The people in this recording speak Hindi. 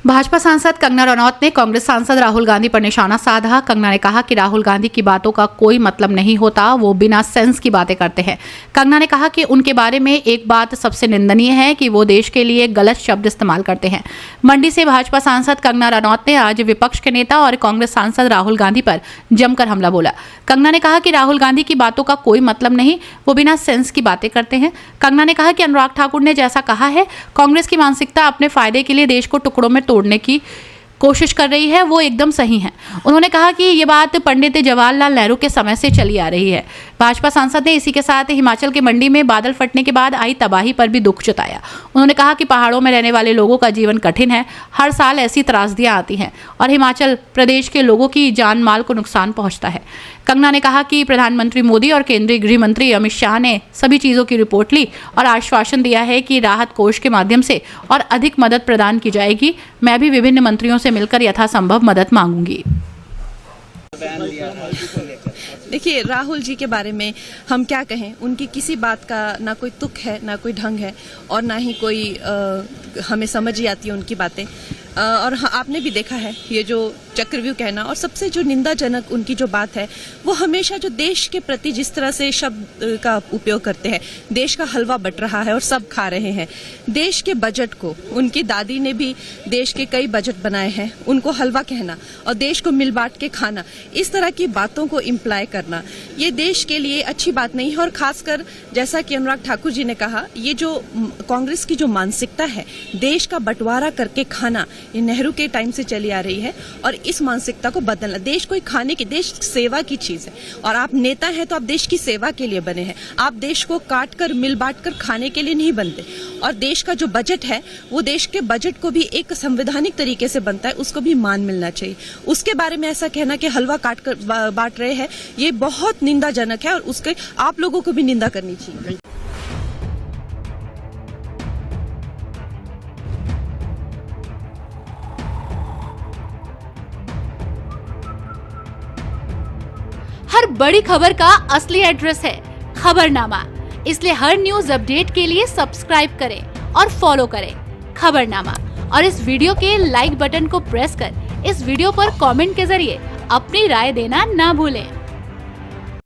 भाजपा सांसद कंगना रनौत ने कांग्रेस सांसद राहुल गांधी पर निशाना साधा। कंगना ने कहा कि राहुल गांधी की बातों का कोई मतलब नहीं होता, वो बिना सेंस की बातें करते हैं। कंगना ने कहा कि उनके बारे में एक बात सबसे निंदनीय है कि वो देश के लिए गलत शब्द इस्तेमाल करते हैं। मंडी से भाजपा सांसद कंगना रनौत ने आज विपक्ष के नेता और कांग्रेस सांसद राहुल गांधी पर जमकर हमला बोला। कंगना ने कहा कि राहुल गांधी की बातों का कोई मतलब नहीं, वो बिना सेंस की बातें करते हैं। कंगना ने कहा कि अनुराग ठाकुर ने जैसा कहा है, कांग्रेस की मानसिकता अपने फायदे के लिए देश को टुकड़ों में तोड़ने की कोशिश कर रही है, वो एकदम सही है। उन्होंने कहा कि ये बात पंडित जवाहरलाल नेहरू के समय से चली आ रही है। भाजपा सांसद ने इसी के साथ हिमाचल के मंडी में बादल फटने के बाद आई तबाही पर भी दुख जताया। उन्होंने कहा कि पहाड़ों में रहने वाले लोगों का जीवन कठिन है, हर साल ऐसी त्रासदियां आती हैं और हिमाचल प्रदेश के लोगों की जान माल को नुकसान पहुंचता है। कंगना ने कहा कि प्रधानमंत्री मोदी और केंद्रीय गृह मंत्री अमित शाह ने सभी चीजों की रिपोर्ट ली और आश्वासन दिया है कि राहत कोष के माध्यम से और अधिक मदद प्रदान की जाएगी। मैं भी विभिन्न मंत्रियों से मिलकर यथासंभव मदद मांगूंगी। देखिए, राहुल जी के बारे में हम क्या कहें, उनकी किसी बात का ना कोई तुक है, ना कोई ढंग है और ना ही कोई हमें समझ ही आती है उनकी बातें। और आपने भी देखा है ये जो चक्रव्यूह कहना, और सबसे जो निंदाजनक उनकी जो बात है, वो हमेशा जो देश के प्रति जिस तरह से शब्द का उपयोग करते हैं, देश का हलवा बट रहा है और सब खा रहे हैं। देश के बजट को, उनकी दादी ने भी देश के कई बजट बनाए हैं, उनको हलवा कहना और देश को मिल बांट के खाना, इस तरह की बातों को इम्प्लाई करना, ये देश के लिए अच्छी बात नहीं है। और खासकर जैसा कि अनुराग ठाकुर जी ने कहा, ये जो कांग्रेस की जो मानसिकता है, देश का बंटवारा करके खाना, ये नेहरू के टाइम से चली आ रही है और इस मानसिकता को बदलना। देश कोई खाने की, देश सेवा की चीज है और आप नेता हैं तो आप देश की सेवा के लिए बने हैं। आप देश को काट कर मिल बांट कर खाने के लिए नहीं बनते। और देश का जो बजट है, वो देश के बजट को भी एक संवैधानिक तरीके से बनता है, उसको भी मान मिलना चाहिए। उसके बारे में ऐसा कहना कि हलवा काट कर बांट रहे हैं, ये बहुत निंदाजनक है और उसके आप लोगों को भी निंदा करनी चाहिए। हर बड़ी खबर का असली एड्रेस है खबरनामा, इसलिए हर न्यूज अपडेट के लिए सब्सक्राइब करें और फॉलो करें खबरनामा। और इस वीडियो के लाइक बटन को प्रेस कर इस वीडियो पर कमेंट के जरिए अपनी राय देना ना भूलें।